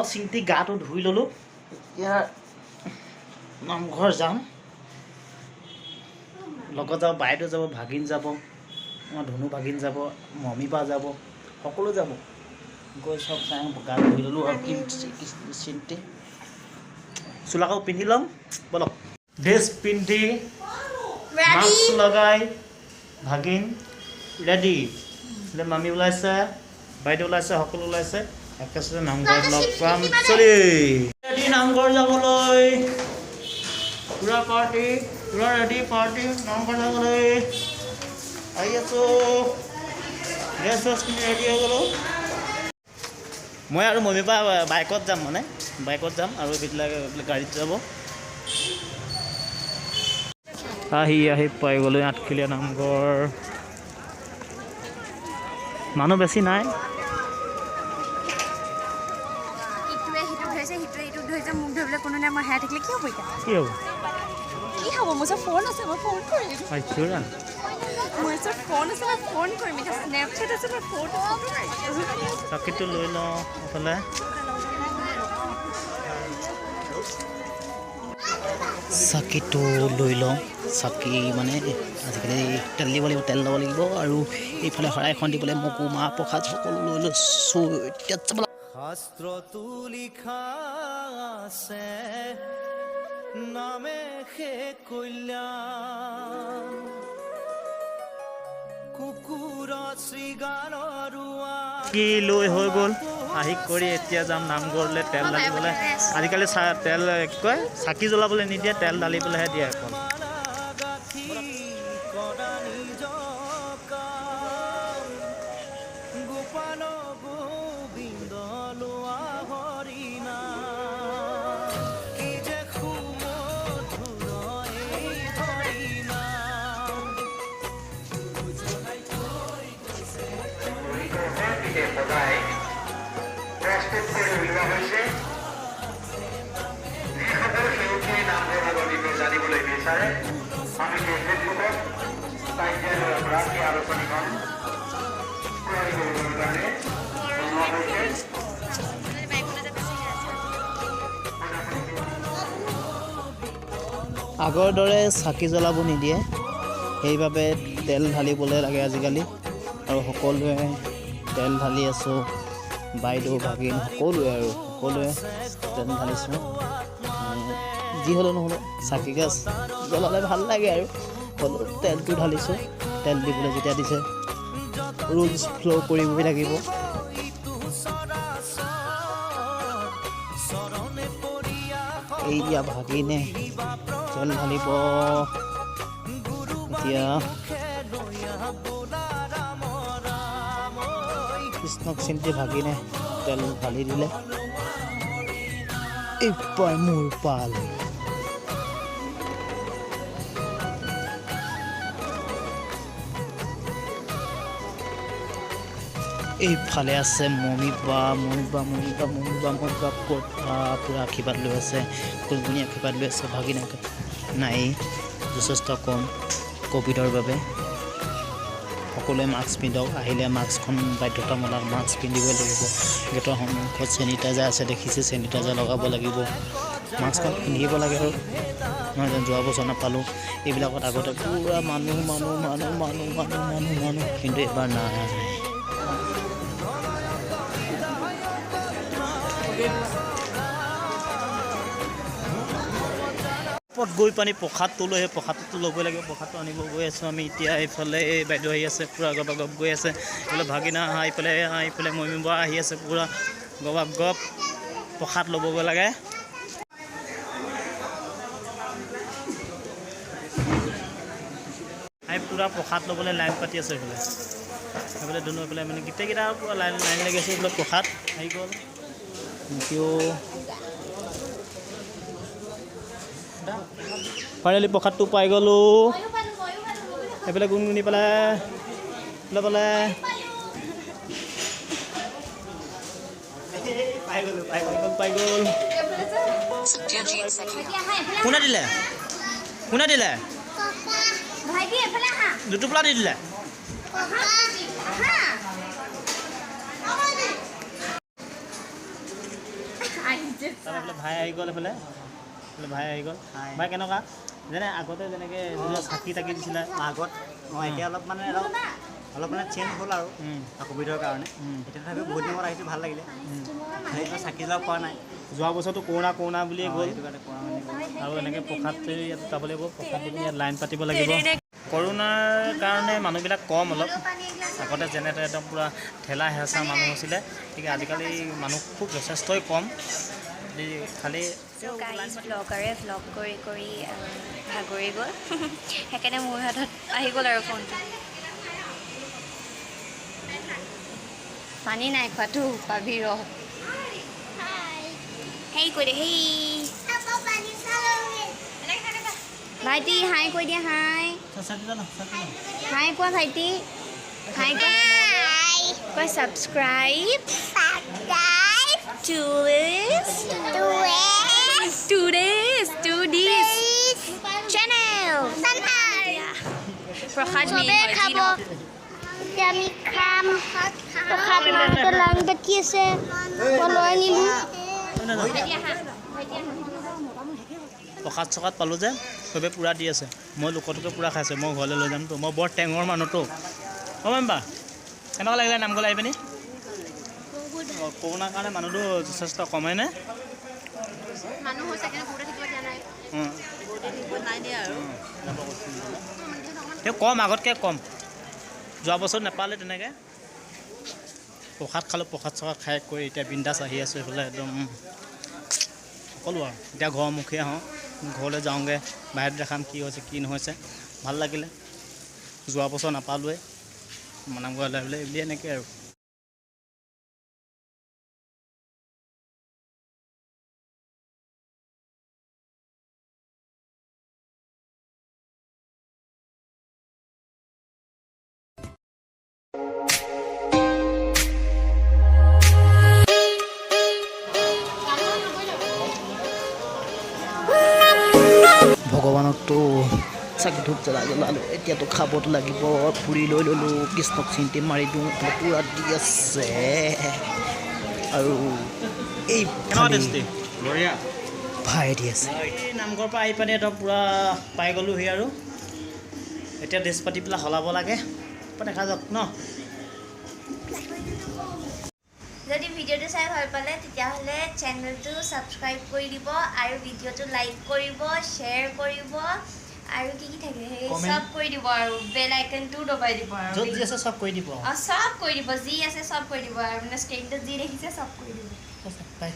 চিংটি গাটো ধুই ল'লোঁ এতিয়া নামঘৰ যাম লগত যাব বাইদেউ যাব ভাগিন যাব আমাৰ ধনু ভাগিন যাব মমীপা যাব সকলো যাব গৈ চব চাই গা ধুই ল'লোঁ আৰু কি চিন্তি চোলাকাও পিন্ধি ল'ম বলক ড্ৰেছ পিন্ধি মাস্ক লগাই ভাগিন ৰেডি মামী ওলাইছে বাইদেউ ওলাইছে সকলো ওলাইছে একেবাৰে নামঘৰত লগ পাম চলি ৰেডি নামঘৰ যাবলৈ পুৰা পাৰ্টি পুৰা ৰেডি পাৰ্টি নামঘৰ যাবলৈ আহি আছোঁ ড্ৰেছ চেছ পিন্ধি ৰেডি হৈ গ'লোঁ মই আৰু মমীপা বাইকত যাম মানে বাইকত যাম আৰু এইবিলাক গাড়ীত যাব আহি পাই গ'লোঁ আঠখেলীয়া নামঘৰ মানুহ বেছি নাই কি হ'ব মোৰ ওচৰত ফোন আছে মই ফোন কৰিম মোৰ ওচৰত ফোন আছে মই ফোন কৰিম এতিয়া স্নেপচেট আছে মই ফটো মাৰিম চাকিটো লৈ লওঁ এইফালে চাকিটো লৈ লওঁ চাকি মানে আজিকালি তেল দিব লাগিব তেল ল'ব লাগিব আৰু এইফালে শৰাইখন দিবলৈ মগু মাহ প্ৰসাদ সকলো লৈ লৈছোঁ এতিয়া শাস্ত্ৰটো লিখা আছে নামে সে কল্যাণ কুকুৰ শৃগালৰ কি লৈ হৈ গ'ল আহি কৰি এতিয়া যাম নামঘৰলৈ তেল ঢালিবলৈ আজিকালি তেল কি কয় চাকি জ্বলাবলৈ নিদিয়ে তেল ঢালিবলৈহে দিয়ে অকল আগৰ দৰে চাকি জ্বলাব নিদিয়ে সেইবাবে তেল ঢালিবলৈ লাগে আজিকালি আৰু সকলোৱে তেল ঢালি আছোঁ বাইদেউ ভাগিন সকলোৱে তেল ঢালিছোঁ যি হ'লেও নহ'লেও চাকি গছ জ্বলালে ভাল লাগে আৰু হ'লেও তেলটো ঢালিছোঁ তেল দিবলৈ যেতিয়া দিছে ৰুলছ ফ'ল' কৰিবই লাগিব এইয়া ভাগিনে তেল ঢালিব এতিয়া কৃষ্ণক চিন্তি ভাগিনে তেল ঢালি দিলে এইবাৰ মোৰ পাল এইফালে আছে মমীপা পুৰা আশীৰ্বাদ লৈ আছে কুলকুনি আশীৰ্বাদ লৈ আছে ভাগিনা নাই যথেষ্ট কম ক'ভিডৰ বাবে সকলোৱে মাস্ক পিন্ধক আহিলে মাস্কখন বাধ্যতামূলক মাস্ক পিন্ধিবই লাগিব গেটৰ সন্মুখত চেনিটাইজাৰ আছে দেখিছে চেনিটাইজাৰ লগাব লাগিব মাস্কখন পিন্ধিব লাগে আৰু মই যোৱা বছৰ নাপালোঁ এইবিলাকত আগতে পুৰা মানুহ কিন্তু এবাৰ নাই পথ গৈ পানি প্ৰসাদটো লৈ প্ৰসাদটো ল'বই লাগিব প্ৰসাদটো আনিব গৈ আছোঁ আমি এতিয়া এইফালে এই বাইদেউ আহি আছে পূৰা গবাগব গৈ আছে এইফালে ভাগিনা এইফালে মমীবা আহি আছে পূৰা গবাগব প্ৰসাদ ল'বগৈ লাগে পূৰা প্ৰসাদ ল'বলৈ লাইন পাতি আছে এইফালে ধুনু এইফালে মানে গোটেইকেইটা পূৰা লাইন লাগি আছে এইফালে প্ৰসাদ আহি গ'ল ফাইনেলি প্ৰসাদটো পাই গ'লোঁ এইফালে গুণগুণি পেলাই পাই গ'ল কোনে দিলে দুটোপলা দি দিলে এইফালে ভাই আহি গ'ল এইফালে ভাই আহি গ'ল ভাই কেনেকুৱা যেনে আগতে যেনেকৈ চাকি তাকি দিছিলে আগত এতিয়া অলপ মানে চেঞ্জ হ'ল আৰু ক'ভিডৰ কাৰণে এতিয়া তথাপিও বহুত দিনত আহিছোঁ ভাল লাগিলে সেইটো চাকি জ্বলাব পৰা নাই যোৱা বছৰটো কৰোণা বুলিয়ে গ'ল সেইটো কাৰণে কৰা আৰু এনেকৈ প্ৰসাদ ইয়াত যাব লাগিব প্ৰসাদ ইয়াত লাইন পাতিব লাগিব কৰোণাৰ কাৰণে মানুহবিলাক কম অলপ আগতে যেনে একদম পূৰা ঠেলা হেঁচা মানুহ আছিলে গতিকে আজিকালি মানুহ খুব যথেষ্টই কম খালি ব্লগাৰে ভ্লগ কৰি কৰি ভাগৰি গ'ল সেইকাৰণে মোৰ হাতত আহি গ'ল আৰু ফোনটো পানী নাই খোৱাটো পাবি ৰ হেই কৈ দে হেই ভাইটি হাই কৈ দিয়া হাই হাই কোৱা ভাইটি হাই কোৱা ছাবস্ক্ৰাইব to this channel প্ৰসাদ খাব আমি খাম প্ৰসাদ মাতে লাইন পাতি আছে লৈ নিলোঁ প্ৰসাদ চসাদ পালোঁ যে চবেই পূৰা দি আছে মই লোকটোকে পূৰা খাইছোঁ মই ঘৰলৈ লৈ যামতো মই বৰ টেঙৰ মানুহতো মেম্বাৰ কেনেকুৱা লাগিলে নামঘৰলৈ আহি পিনি কৰোণাৰ কাৰণে মানুহটো যথেষ্ট কমেইনে তেওঁ কম আগতকৈ কম যোৱা বছৰ নাপালে তেনেকৈ প্ৰসাদ খালোঁ প্ৰসাদ চসাদ খাই কৰি এতিয়া বিন্দাছ আহি আছোঁ এইফালে একদম সকলো আৰু এতিয়া ঘৰমুখী আহোঁ ঘৰলৈ যাওঁগৈ বাহিৰত দেখাম কি হৈছে কি নহৈছে ভাল লাগিলে যোৱা বছৰ নাপালোৱে নামঘৰলৈ বোলে বুলি এনেকৈ আৰু ভগৱানকতো চাকি ধূপ জ্বলালোঁ এতিয়াতো খাবতো লাগিব পুৰি লৈ ল'লোঁ কৃষ্ণক চিন্তি মাৰি দিওঁ পূৰা দি আছে আৰু এই ভাই দি আছে নামঘৰৰ পৰা আহি পানি একদম পূৰা পাই গ'লোহি আৰু এতিয়া ড্ৰেছ পাতি পেলাই সলাব লাগে দেখা যাওক ন যদি ভিডিঅ'টো চাই ভাল পালে তেতিয়াহ'লে চেনেলটো ছাবস্ক্ৰাইব কৰি দিব আৰু ভিডিঅ'টো লাইক কৰিব শ্বেয়াৰ কৰিব আৰু কি থাকে সেই সব কৰি দিব আৰু বেল আইকনটো দবাই দিব আৰু য'ত যি আছে সব কৰি দিব সব কৰি দিব যি আছে সব কৰি দিব আৰু মানে স্ক্ৰীনটো যি দেখিছে সব কৰি দিব বাই